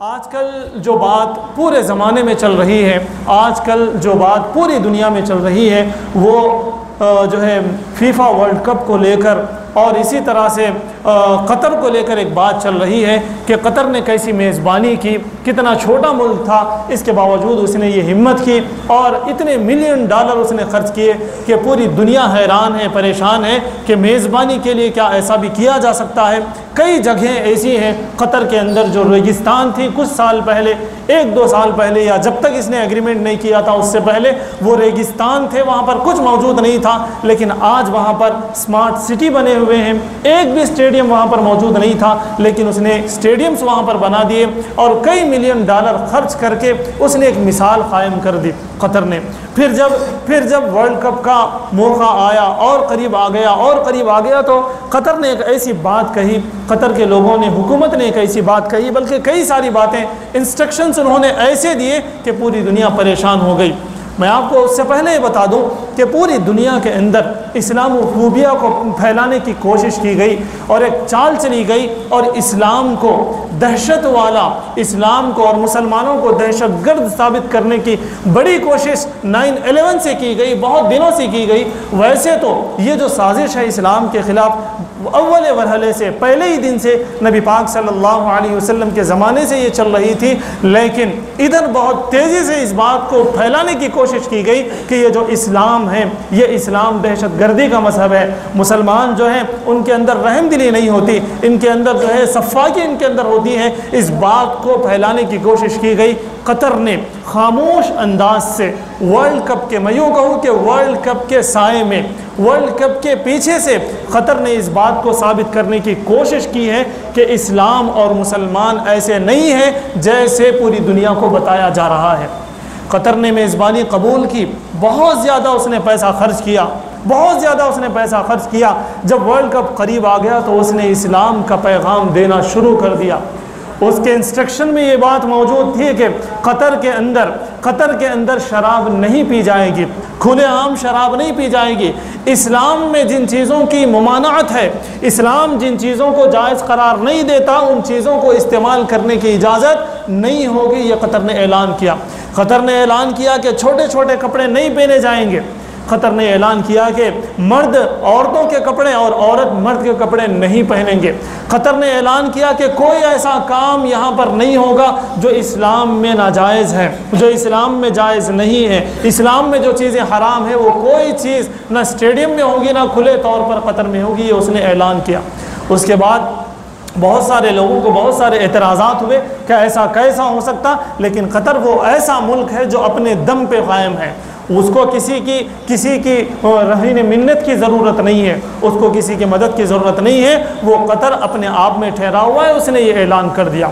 आजकल जो बात पूरे ज़माने में चल रही है, आजकल जो बात पूरी दुनिया में चल रही है वो जो है फीफा वर्ल्ड कप को लेकर और इसी तरह से कतर को लेकर एक बात चल रही है कि कतर ने कैसी मेज़बानी की, कितना छोटा मुल्क था, इसके बावजूद उसने ये हिम्मत की और इतने मिलियन डॉलर उसने खर्च किए कि पूरी दुनिया हैरान है, परेशान है कि मेज़बानी के लिए क्या ऐसा भी किया जा सकता है। कई जगहें ऐसी हैं कतर के अंदर जो रेगिस्तान थी कुछ साल पहले, एक दो साल पहले या जब तक इसने एग्रीमेंट नहीं किया था उससे पहले वो रेगिस्तान थे, वहाँ पर कुछ मौजूद नहीं था, लेकिन आज वहाँ पर स्मार्ट सिटी बने हुए हैं। एक भी स्टेडियम वहाँ पर मौजूद नहीं था, लेकिन उसने स्टेडियम्स वहाँ पर बना दिए और कई मिलियन डॉलर खर्च करके उसने एक मिसाल कायम कर दी कतर ने। फिर जब वर्ल्ड कप का मौका आया और करीब आ गया और करीब आ गया तो कतर ने एक ऐसी बात कही, कतर के लोगों ने, हुकूमत ने एक ऐसी बात कही, बल्कि कई सारी बातें, इंस्ट्रक्शंस उन्होंने ऐसे दिए कि पूरी दुनिया परेशान हो गई। मैं आपको उससे पहले ये बता दूं कि पूरी दुनिया के अंदर इस्लामोफोबिया को फैलाने की कोशिश की गई और एक चाल चली गई और इस्लाम को दहशत वाला, इस्लाम को और मुसलमानों को दहशतगर्द साबित करने की बड़ी कोशिश 9/11 से की गई, बहुत दिनों से की गई। वैसे तो ये जो साजिश है इस्लाम के ख़िलाफ़ अव्वल वरहले से, पहले ही दिन से नबी पाक सल्लल्लाहु अलैहि वसल्लम के ज़माने से ये चल रही थी, लेकिन इधर बहुत तेज़ी से इस बात को फैलाने की कोशिश की गई कि ये जो इस्लाम है, ये इस्लाम दहशतगर्दी का मज़हब है। मुसलमान जो हैं उनके अंदर रहमदिली नहीं होती, इनके अंदर जो है सफ़ाकी इनके अंदर होती है। इस बात को फैलाने की कोशिश की गई। कतर ने खामोश अंदाज से वर्ल्ड कप के, मैं यूँ कहूँ कि वर्ल्ड कप के साए में, वर्ल्ड कप के पीछे से कतर ने इस बात को साबित करने की कोशिश की है कि इस्लाम और मुसलमान ऐसे नहीं हैं जैसे पूरी दुनिया को बताया जा रहा है। कतर ने मेज़बानी कबूल की, बहुत ज़्यादा उसने पैसा खर्च किया, बहुत ज़्यादा उसने पैसा खर्च किया। जब वर्ल्ड कप करीब आ गया तो उसने इस्लाम का पैगाम देना शुरू कर दिया। उसके इंस्ट्रक्शन में ये बात मौजूद थी कि कतर के अंदर शराब नहीं पी जाएगी, खुलेआम शराब नहीं पी जाएगी। इस्लाम में जिन चीज़ों की ममानात है, इस्लाम जिन चीज़ों को जायज़ करार नहीं देता, उन चीज़ों को इस्तेमाल करने की इजाज़त नहीं होगी, ये कतर ने ऐलान किया। कतर ने ऐलान किया कि छोटे छोटे कपड़े नहीं पहने जाएंगे। कतर ने ऐलान किया कि मर्द औरतों के कपड़े और औरत मर्द के कपड़े नहीं पहनेंगे। कतर ने ऐलान किया कि कोई ऐसा काम यहाँ पर नहीं होगा जो इस्लाम में नाजायज़ है, जो इस्लाम में जायज़ नहीं है। इस्लाम में जो चीज़ें हराम है वो कोई चीज़ ना स्टेडियम में होगी ना खुले तौर पर कतर में होगी, ये उसने ऐलान किया। उसके बाद बहुत सारे लोगों को बहुत सारे एतराज़ात हुए कि ऐसा कैसा हो सकता, लेकिन कतर वो ऐसा मुल्क है जो अपने दम पे कायम है, उसको किसी की रहीन मिन्नत की ज़रूरत नहीं है, उसको किसी की मदद की ज़रूरत नहीं है। वो कतर अपने आप में ठहरा हुआ है, उसने ये ऐलान कर दिया।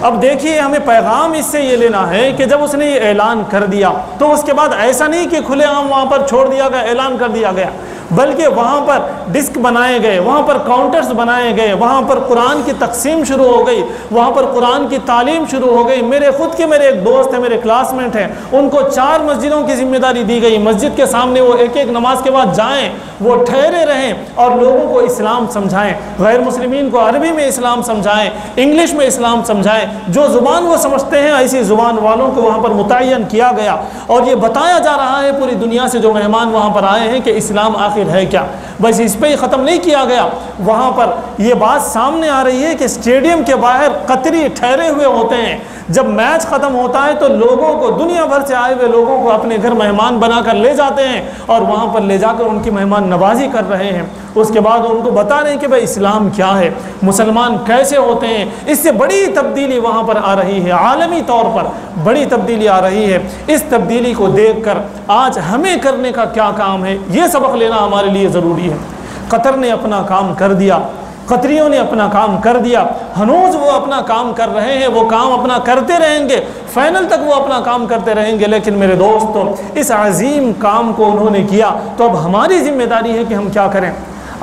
अब देखिए, हमें पैगाम इससे ये लेना है कि जब उसने ये ऐलान कर दिया तो उसके बाद ऐसा नहीं कि खुलेआम वहाँ पर छोड़ दिया गया, ऐलान कर दिया गया, बल्कि वहाँ पर डिस्क बनाए गए, वहाँ पर काउंटर्स बनाए गए, वहाँ पर कुरान की तकसीम शुरू हो गई, वहाँ पर कुरान की तालीम शुरू हो गई। मेरे एक दोस्त हैं, मेरे क्लासमेट हैं, उनको 4 मस्जिदों की जिम्मेदारी दी गई। मस्जिद के सामने वो एक नमाज के बाद जाएँ, वो ठहरे रहें और लोगों को इस्लाम समझाएँ, गैर मुस्लिमीन को अरबी में इस्लाम समझाएँ, इंग्लिश में इस्लाम समझाएँ, जो ज़ुबान वो समझते हैं ऐसी ज़ुबान वालों को वहाँ पर मुतय्यन किया गया। और ये बताया जा रहा है पूरी दुनिया से जो मेहमान वहाँ पर आए हैं कि इस्लाम आखिर है क्या। बस इस पे ही ख़त्म नहीं किया गया, वहाँ पर ये बात सामने आ रही है कि स्टेडियम के बाहर कतरी ठहरे हुए होते हैं। जब मैच ख़त्म होता है तो लोगों को, दुनिया भर से आए हुए लोगों को अपने घर मेहमान बनाकर ले जाते हैं और वहाँ पर ले जाकर उनकी मेहमान नवाजी कर रहे हैं। उसके बाद उनको बता रहे हैं कि भाई इस्लाम क्या है, मुसलमान कैसे होते हैं। इससे बड़ी तब्दीली वहाँ पर आ रही है, आलमी तौर पर बड़ी तब्दीली आ रही है। इस तब्दीली को देखकर आज हमें करने का क्या काम है, ये सबक लेना हमारे लिए ज़रूरी है। कतर ने अपना काम कर दिया, कतरियों ने अपना काम कर दिया, हनूज वो अपना काम कर रहे हैं, वो काम अपना करते रहेंगे, फाइनल तक वो अपना काम करते रहेंगे। लेकिन मेरे दोस्तों, इस अजीम काम को उन्होंने किया तो अब हमारी जिम्मेदारी है कि हम क्या करें।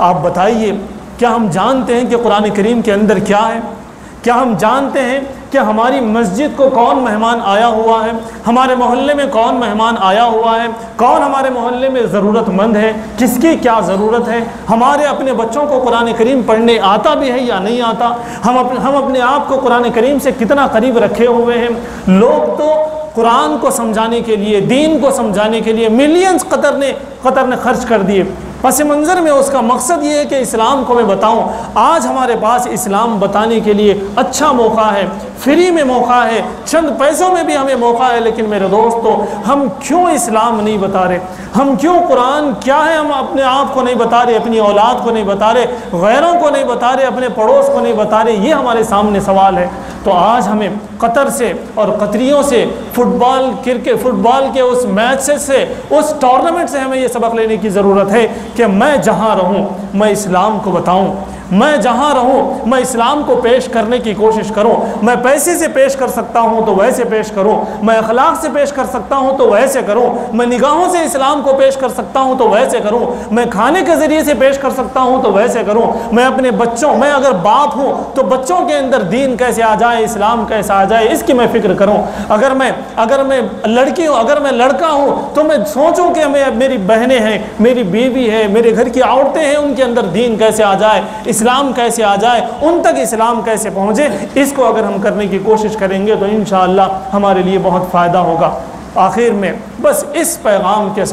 आप बताइए, क्या हम जानते हैं कि कुरान करीम के अंदर क्या है? क्या हम जानते हैं कि हमारी मस्जिद को कौन मेहमान आया हुआ है, हमारे मोहल्ले में कौन मेहमान आया हुआ है, कौन हमारे मोहल्ले में ज़रूरतमंद है, किसकी क्या ज़रूरत है, हमारे अपने बच्चों को कुरान करीम पढ़ने आता भी है या नहीं आता, हम अपने आप को कुरान करीम से कितना करीब रखे हुए हैं। लोग तो कुरान को समझाने के लिए, दीन को समझाने के लिए मिलियंस कतर ने खर्च कर दिए। पस मंज़र में उसका मकसद ये है कि इस्लाम को मैं बताऊं। आज हमारे पास इस्लाम बताने के लिए अच्छा मौका है, फ्री में मौका है, चंद पैसों में भी हमें मौका है। लेकिन मेरे दोस्तों, हम क्यों इस्लाम नहीं बता रहे, हम क्यों कुरान क्या है हम अपने आप को नहीं बता रहे, अपनी औलाद को नहीं बता रहे, गैरों को नहीं बता रहे, अपने पड़ोस को नहीं बता रहे। ये हमारे सामने सवाल है। तो आज हमें कतर से और कतरियों से, फुटबॉल के उस मैच से, उस टूर्नामेंट से हमें ये सबक लेने की ज़रूरत है कि मैं जहाँ रहूँ मैं इस्लाम को बताऊँ, मैं जहाँ रहूँ मैं इस्लाम को पेश करने की कोशिश करूँ। मैं पैसे से पेश कर सकता हूँ तो वैसे पेश करूँ, मैं अखलाक से पेश कर सकता हूँ तो वैसे करूँ, मैं निगाहों से इस्लाम को पेश कर सकता हूँ तो वैसे करूँ, मैं खाने के ज़रिए से पेश कर सकता हूँ तो वैसे करूँ। मैं अपने बच्चों, मैं अगर बाप हूँ तो बच्चों के अंदर दीन कैसे आ जाए, इस्लाम कैसे आ जाए, इसकी मैं फ़िक्र करूँ। अगर मैं लड़की हूँ, अगर मैं लड़का हूँ तो मैं सोचूँ कि मेरी बहनें हैं, मेरी बीवी है, मेरे घर की औरतें हैं, उनके अंदर दीन कैसे आ जाए, इस्लाम कैसे आ जाए, उन तक इस्लाम कैसे पहुँचे। इसको अगर हम करने की कोशिश करेंगे तो इंशाअल्लाह हमारे लिए बहुत फ़ायदा होगा। आखिर में बस इस पैगाम के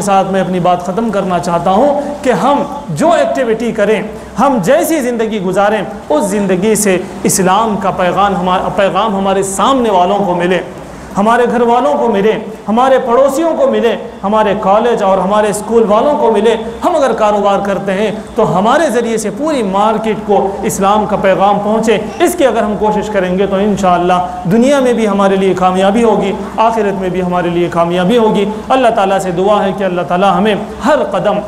साथ मैं अपनी बात ख़त्म करना चाहता हूँ कि हम जो एक्टिविटी करें, हम जैसी ज़िंदगी गुजारें, उस ज़िंदगी से इस्लाम का पैगाम हमारे सामने वालों को मिले, हमारे घर वालों को मिले, हमारे पड़ोसियों को मिले, हमारे कॉलेज और हमारे स्कूल वालों को मिले। हम अगर कारोबार करते हैं तो हमारे ज़रिए से पूरी मार्केट को इस्लाम का पैगाम पहुँचे। इसकी अगर हम कोशिश करेंगे तो इंशाअल्लाह दुनिया में भी हमारे लिए कामयाबी होगी, आखिरत में भी हमारे लिए कामयाबी होगी। अल्लाह ताला से दुआ है कि अल्लाह ताला हमें हर कदम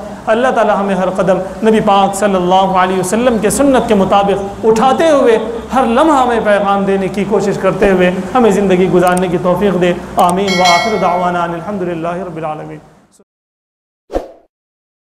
नबी पाक सल्लल्लाहु अलैहि वसल्लम के सुन्नत के मुताबिक उठाते हुए, हर लम्हा हमें पैगाम देने की कोशिश करते हुए हमें ज़िंदगी गुजारने की तौफीक दे। आमीन व आखिर दावाना अनिल हम्दुलिल्लाहि रब्बिल आलमीन।